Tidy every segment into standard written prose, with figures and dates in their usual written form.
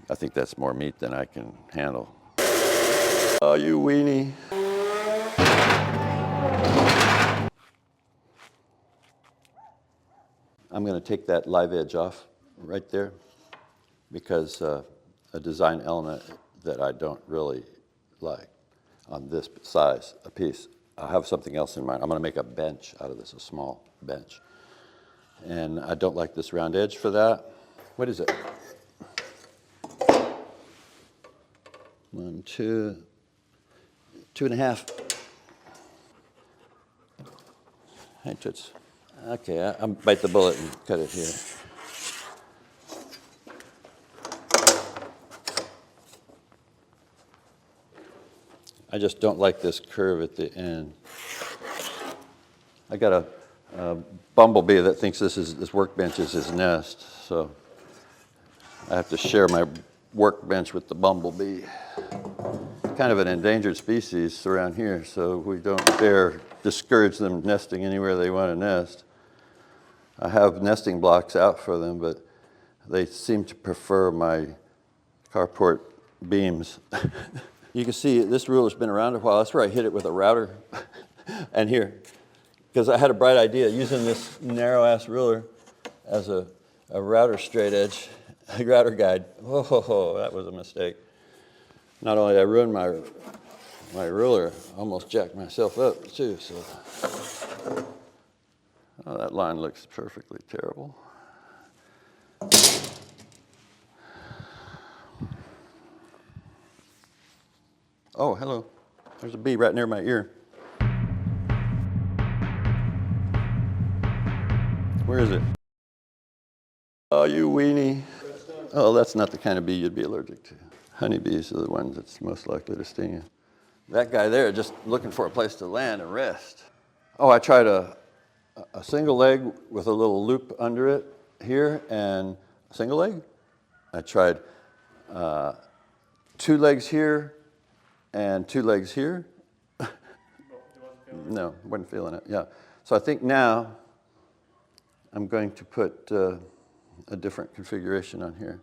I think that's more meat than I can handle. Oh, you weenie. I'm going to take that live edge off right there because a design element that I don't really like on this size, a piece. I have something else in mind. I'm going to make a bench out of this, a small bench. And I don't like this round edge for that. What is it? 1, 2, 2.5. Hey, Toots. Okay, I'll bite the bullet and cut it here. I just don't like this curve at the end. I got a bumblebee that thinks this workbench is his nest, so I have to share my workbench with the bumblebee. Kind of an endangered species around here, so we don't dare discourage them nesting anywhere they want to nest. I have nesting blocks out for them, but they seem to prefer my carport beams. You can see this ruler's been around a while. That's where I hit it with a router. And here, because I had a bright idea using this narrow-ass ruler as a router straight edge, a router guide. Oh, that was a mistake. Not only did I ruin my ruler, I almost jacked myself up too. So, oh, that line looks perfectly terrible. Oh, hello. There's a bee right near my ear. Where is it? Oh, you weenie. Oh, that's not the kind of bee you'd be allergic to. Honeybees are the ones that's most likely to sting you. That guy there just looking for a place to land and rest. Oh, I tried a single leg with a little loop under it here and a single leg. I tried 2 legs here and 2 legs here. No, wasn't feeling it, yeah. So I think now I'm going to put a different configuration on here.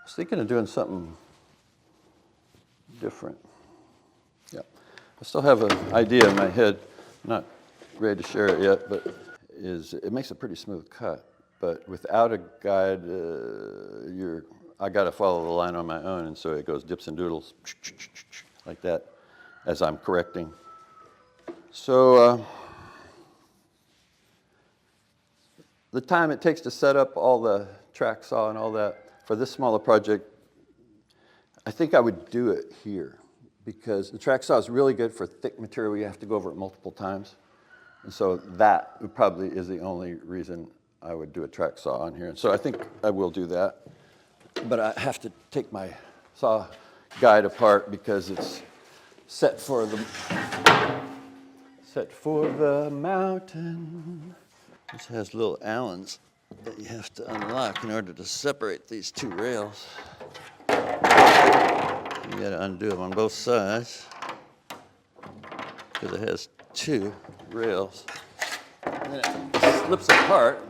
I was thinking of doing something different. Yeah, I still have an idea in my head, not ready to share it yet, but it makes a pretty smooth cut. But without a guide, I got to follow the line on my own, and so it goes dips and doodles like that as I'm correcting. So the time it takes to set up all the track saw and all that for this smaller project, I think I would do it here because the track saw is really good for thick material. You have to go over it multiple times. And so that probably is the only reason I would do a track saw on here. And so I think I will do that. But I have to take my saw guide apart because it's set for the mountain. This has little Allens that you have to unlock in order to separate these 2 rails. You got to undo them on both sides because it has 2 rails. And then it slips apart.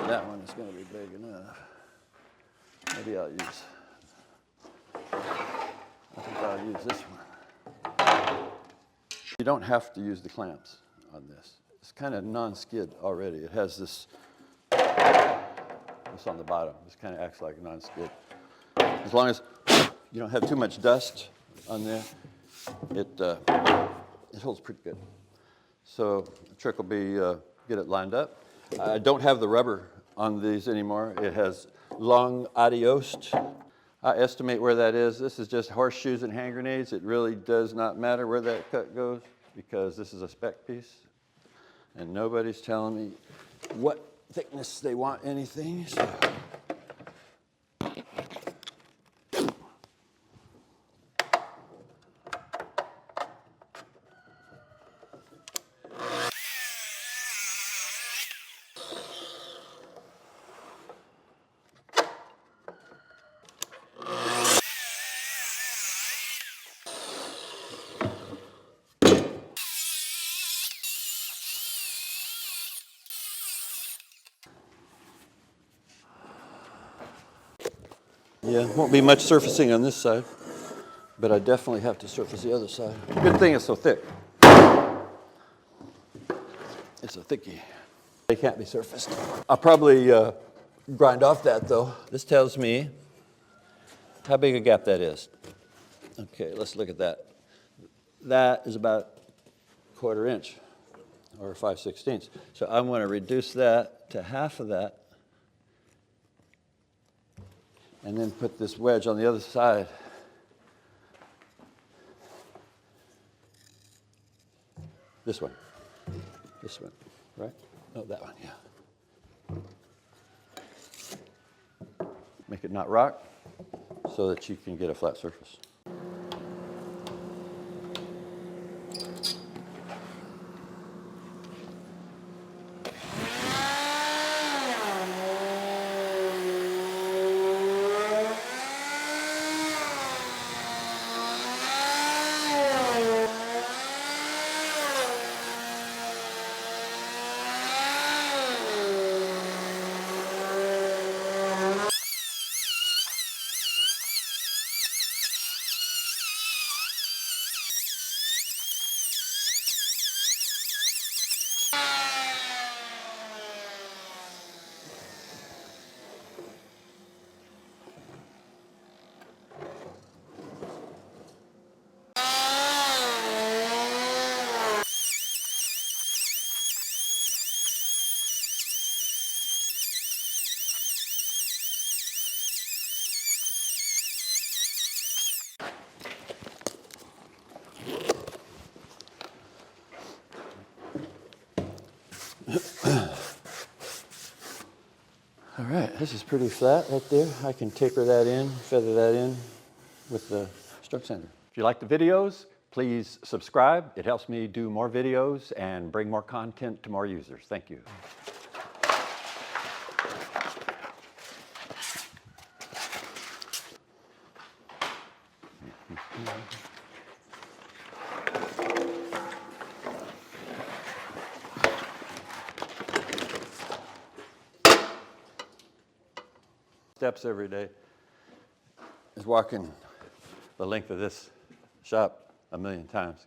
That one is going to be big enough. Maybe I think I'll use this one. You don't have to use the clamps on this. It's kind of non-skid already. It has this on the bottom. This kind of acts like a non-skid. As long as you don't have too much dust on there, it holds pretty good. So the trick will be get it lined up. I don't have the rubber on these anymore. It has long adiost. I estimate where that is. This is just horseshoes and hand grenades. It really does not matter where that cut goes because this is a spec piece and nobody's telling me what thickness they want anything. So. Yeah, won't be much surfacing on this side, but I definitely have to surface the other side. Good thing it's so thick. It's a thickie. They can't be surfaced. I'll probably grind off that though. This tells me how big a gap that is. Okay, let's look at that. That is about 1/4 inch or 5/16. So I'm going to reduce that to half of that and then put this wedge on the other side. This one, right? No, that one, yeah. Make it not rock so that you can get a flat surface. All right, this is pretty flat right there. I can taper that in, feather that in with the stroke sander. If you like the videos, please subscribe. It helps me do more videos and bring more content to more users. Thank you. Steps every day is walking the length of this shop 1,000,000 times.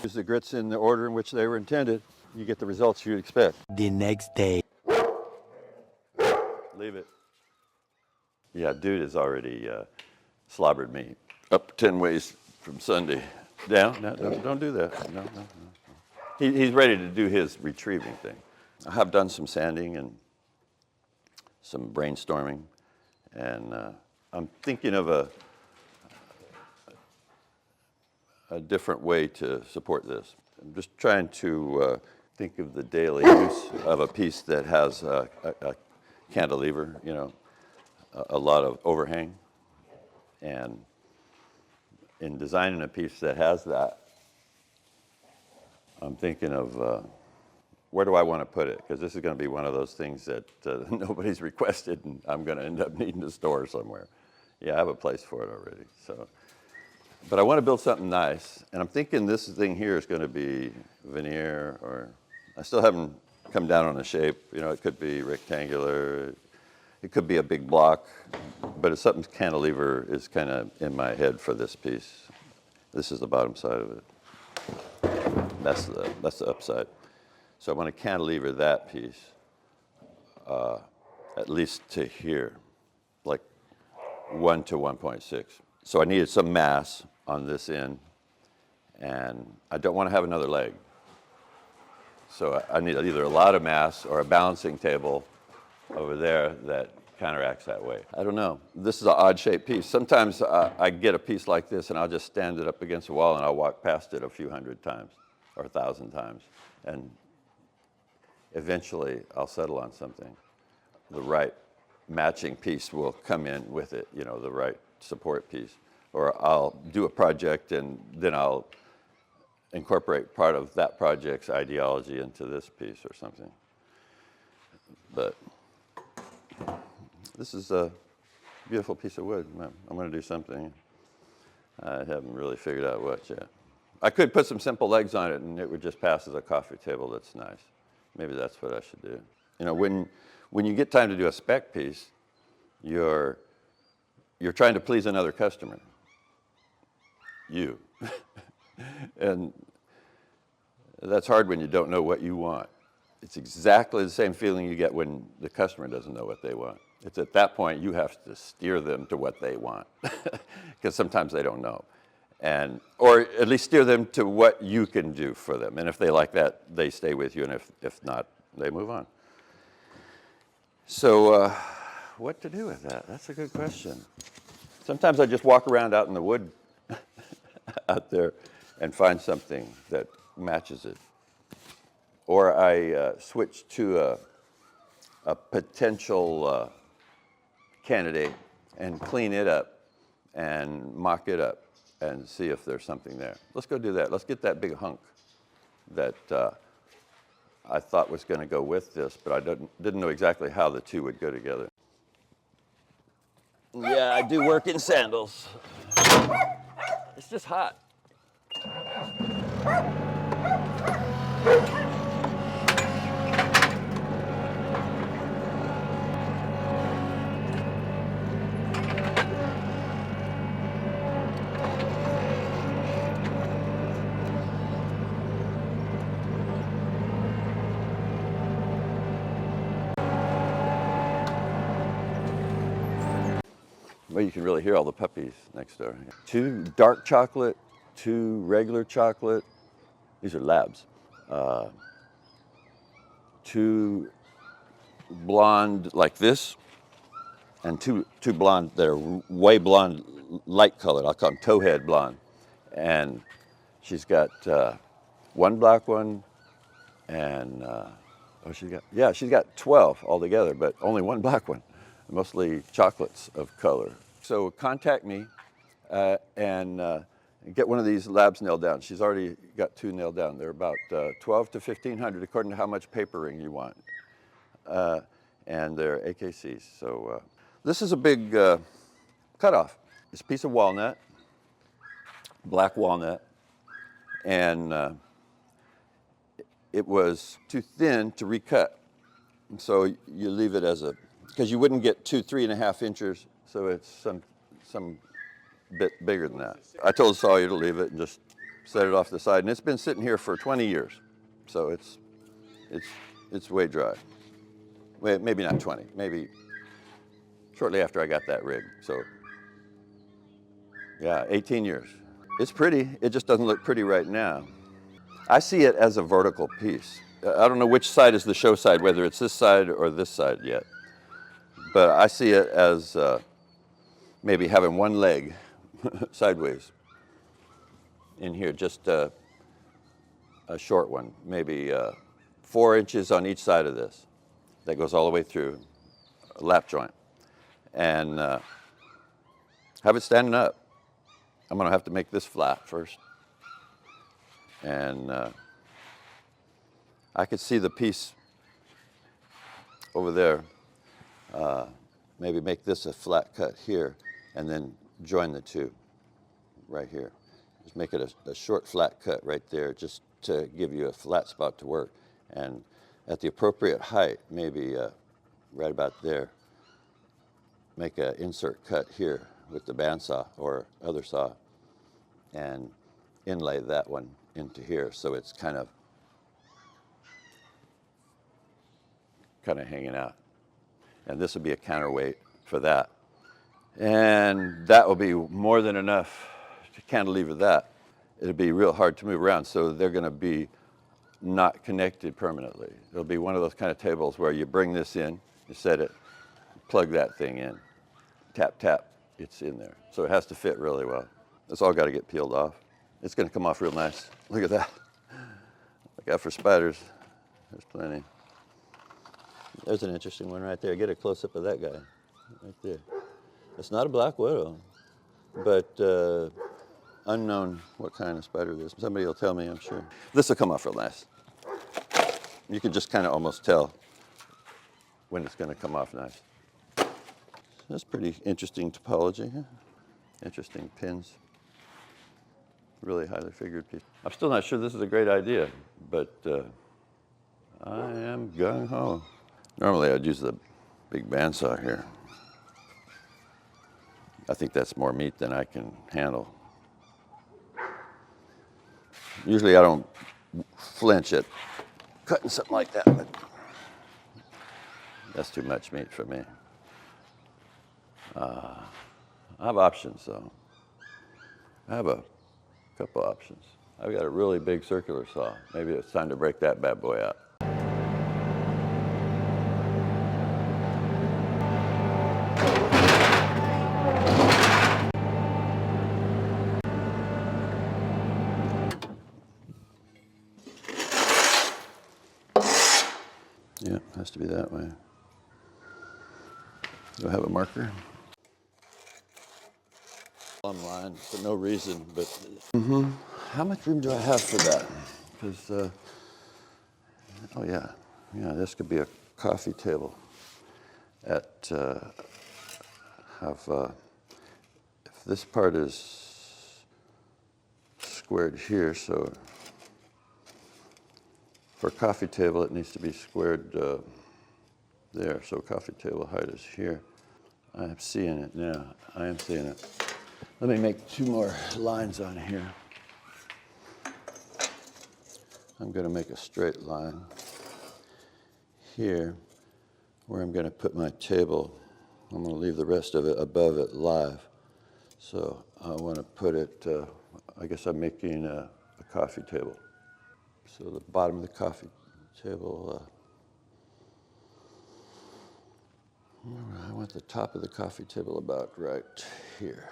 Use the grits in the order in which they were intended, you get the results you'd expect. The next day. Leave it. Yeah, dude has already slobbered me up 10 ways from Sunday. Down? No, don't do that. No. He's ready to do his retrieving thing. I have done some sanding and some brainstorming, and I'm thinking of a different way to support this. I'm just trying to think of the daily use of a piece that has a cantilever, you know, a lot of overhang. And in designing a piece that has that, I'm thinking of where do I want to put it? Because this is going to be one of those things that nobody's requested, and I'm going to end up needing to store somewhere. Yeah, I have a place for it already. So. But I want to build something nice, and I'm thinking this thing here is going to be veneer, or I still haven't come down on the shape. You know, it could be rectangular, it could be a big block, but it's something cantilever is kind of in my head for this piece. This is the bottom side of it. That's the upside. So I want to cantilever that piece at least to here, like 1 to 1.6. So I needed some mass on this end, and I don't want to have another leg. So I need either a lot of mass or a balancing table over there that counteracts that weight. I don't know. This is an odd shaped piece. Sometimes I get a piece like this and I'll just stand it up against the wall and I'll walk past it a few hundred times or 1,000 times. And eventually I'll settle on something. The right matching piece will come in with it, you know, the right support piece. Or I'll do a project and then I'll incorporate part of that project's ideology into this piece or something. But this is a beautiful piece of wood. I'm going to do something. I haven't really figured out what yet. I could put some simple legs on it and it would just pass as a coffee table that's nice. Maybe that's what I should do. You know, when you get time to do a spec piece, you're trying to please another customer. You. And that's hard when you don't know what you want. It's exactly the same feeling you get when the customer doesn't know what they want. It's at that point you have to steer them to what they want, because sometimes they don't know. Or at least steer them to what you can do for them. And if they like that, they stay with you, and if not, they move on. So what to do with that? That's a good question. Sometimes I just walk around out in the wood out there and find something that matches it. Or I switch to a potential candidate and clean it up and mock it up and see if there's something there. Let's go do that. Let's get that big hunk that I thought was going to go with this, but I didn't know exactly how the two would go together. Yeah, I do work in sandals. It's just hot. Well, you can really hear all the puppies next door. 2 dark chocolate, 2 regular chocolate. These are labs. 2 blonde like this, and two blonde that are way blonde, light colored. I'll call them towhead blonde. And she's got 1 black one, and she's got 12 altogether, but only 1 black one. Mostly chocolates of color. So contact me and get one of these labs nailed down. She's already got 2 nailed down. They're about 12 to 1,500 according to how much papering you want. And they're AKCs. So this is a big cutoff. It's a piece of walnut, black walnut, and it was too thin to recut. And so you leave it as because you wouldn't get 3.5 inches, so it's some bit bigger than that. I told Sawyer to leave it and just set it off to the side, and it's been sitting here for 20 years, so it's way dry. Well, maybe not 20, maybe shortly after I got that rig. So yeah, 18 years. It's pretty. It just doesn't look pretty right now. I see it as a vertical piece. I don't know which side is the show side, whether it's this side or this side yet. But I see it as maybe having 1 leg sideways in here, just a short one, maybe 4 inches on each side of this. That goes all the way through a lap joint. And have it standing up. I'm going to have to make this flat first. And I could see the piece over there. Maybe make this a flat cut here and then join the 2 right here. Just make it a short flat cut right there just to give you a flat spot to work. And at the appropriate height, maybe right about there, make an insert cut here with the bandsaw or other saw and inlay that one into here so it's kind of hanging out. And this will be a counterweight for that. And that will be more than enough to cantilever that. It'll be real hard to move around, so they're going to be not connected permanently. It'll be one of those kind of tables where you bring this in, you set it, plug that thing in, tap, tap, it's in there. So it has to fit really well. It's all got to get peeled off. It's going to come off real nice. Look at that. Look out for spiders. There's plenty. There's an interesting one right there. Get a close-up of that guy right there. It's not a black widow, but unknown what kind of spider it is. Somebody will tell me, I'm sure. This will come off real nice. You can just kind of almost tell when it's going to come off nice. That's pretty interesting topology. Huh? Interesting pins. Really highly figured piece. I'm still not sure this is a great idea, but I am gung-ho. Normally I'd use the big bandsaw here. I think that's more meat than I can handle. Usually I don't flinch at cutting something like that, but that's too much meat for me. I have options though. I have a couple options. I've got a really big circular saw. Maybe it's time to break that bad boy out. Yeah, it has to be that way. Do I have a marker? Plumb line for no reason, but how much room do I have for that? Because, oh yeah, this could be a coffee table. If this part is squared here, so for a coffee table it needs to be squared there, so coffee table height is here. I'm seeing it now, I am seeing it. Let me make 2 more lines on here. I'm going to make a straight line here where I'm going to put my table. I'm going to leave the rest of it above it live. So I want to put it, I guess I'm making a coffee table. So the bottom of the coffee table, I want the top of the coffee table about right here.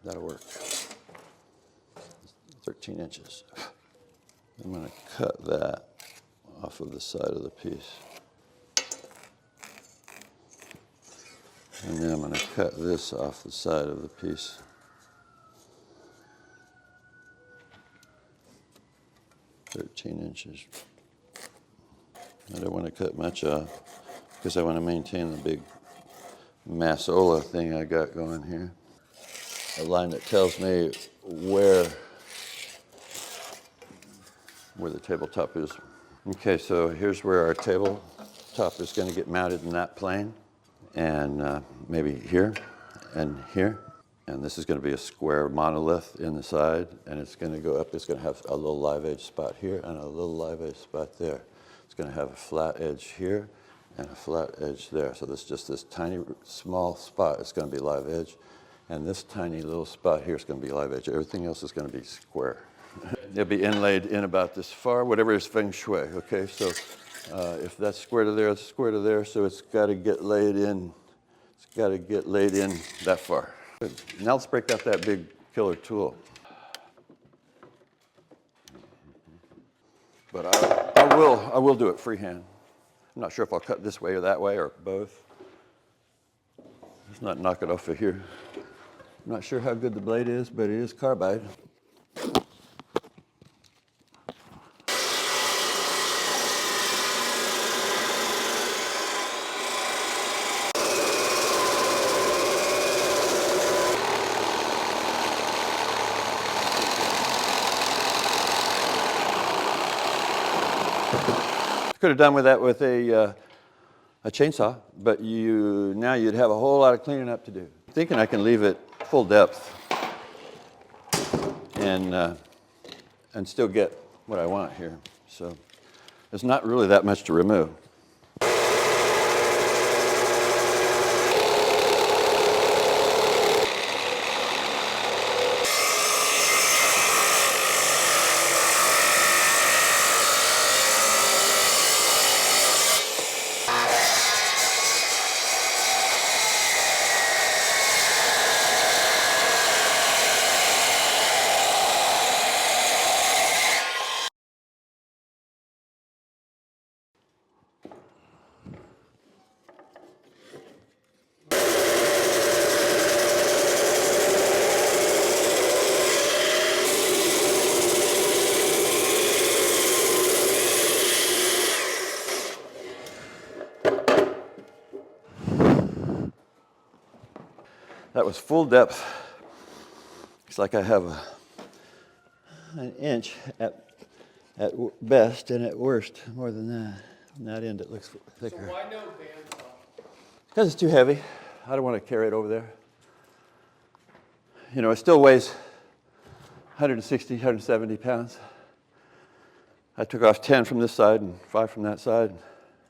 That'll work. 13 inches. I'm going to cut that off of the side of the piece. And then I'm going to cut this off the side of the piece. $13 I don't want to cut much off because I want to maintain the big massola thing I got going here. A line that tells me where the tabletop is. Okay, so here's where our tabletop is going to get mounted in that plane, and maybe here and here. And this is going to be a square monolith in the side, and it's going to go up. It's going to have a little live edge spot here and a little live edge spot there. It's going to have a flat edge here and a flat edge there. So this just this tiny small spot is going to be live edge, and this tiny little spot here is going to be live edge. Everything else is going to be square. It'll be inlaid in about this far, whatever is feng shui. Okay, so if that's square to there, it's square to there. So it's got to get laid in. It's got to get laid in that far. Good. Now let's break out that big killer tool. But I will do it freehand. I'm not sure if I'll cut this way or that way or both. Let's not knock it off of here. I'm not sure how good the blade is, but it is carbide. Could have done with that with a chainsaw, but now you'd have a whole lot of cleaning up to do. I'm thinking I can leave it full depth and still get what I want here. So there's not really that much to remove. That was full depth. Looks like I have an inch at best, and at worst, more than that. On that end, it looks thicker. So why no bandsaw? Because it's too heavy. I don't want to carry it over there. You know, it still weighs 160, 170 pounds. I took off 10 from this side and 5 from that side.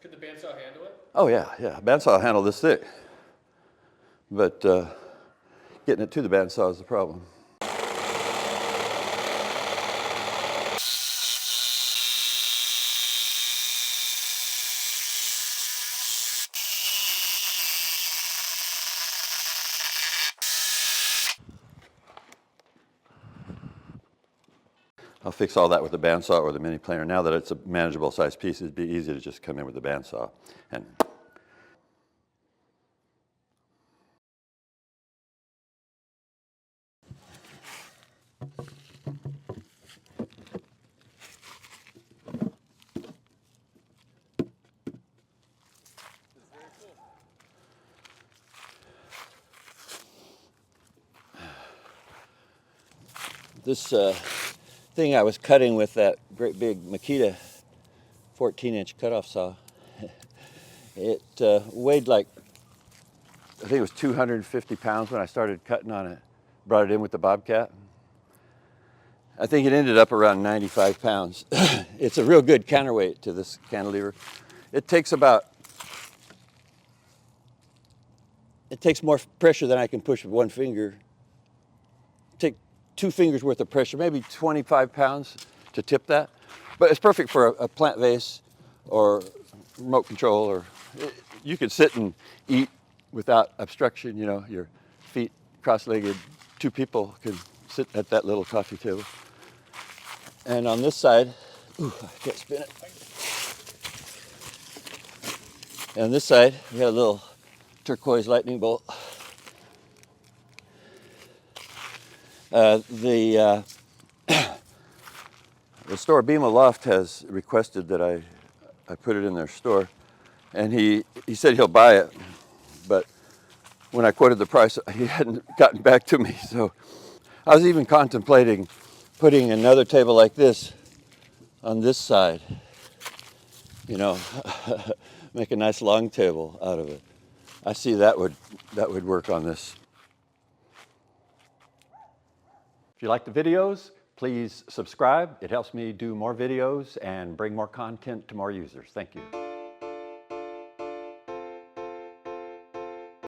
Could the bandsaw handle it? Oh yeah, yeah. Bandsaw will handle this thick. But getting it to the bandsaw is the problem. I'll fix all that with the bandsaw or the mini planer. Now that it's a manageable size piece, it'd be easy to just come in with the bandsaw. And this thing I was cutting with that great big Makita 14-inch cutoff saw, it weighed like, I think it was 250 pounds when I started cutting on it. Brought it in with the Bobcat. I think it ended up around 95 pounds. It's a real good counterweight to this cantilever. It takes more pressure than I can push with one finger. Take 2 fingers worth of pressure, maybe 25 pounds to tip that. But it's perfect for a plant vase or remote control, or you could sit and eat without obstruction, you know, your feet cross-legged. 2 people can sit at that little coffee table. And on this side, ooh, I can't spin it. And on this side, we got a little turquoise lightning bolt. The store Bema Loft has requested that I put it in their store, and he said he'll buy it, but when I quoted the price, he hadn't gotten back to me. So I was even contemplating putting another table like this on this side, you know, make a nice long table out of it. I see that would work on this. If you like the videos, please subscribe. It helps me do more videos and bring more content to more users. Thank you.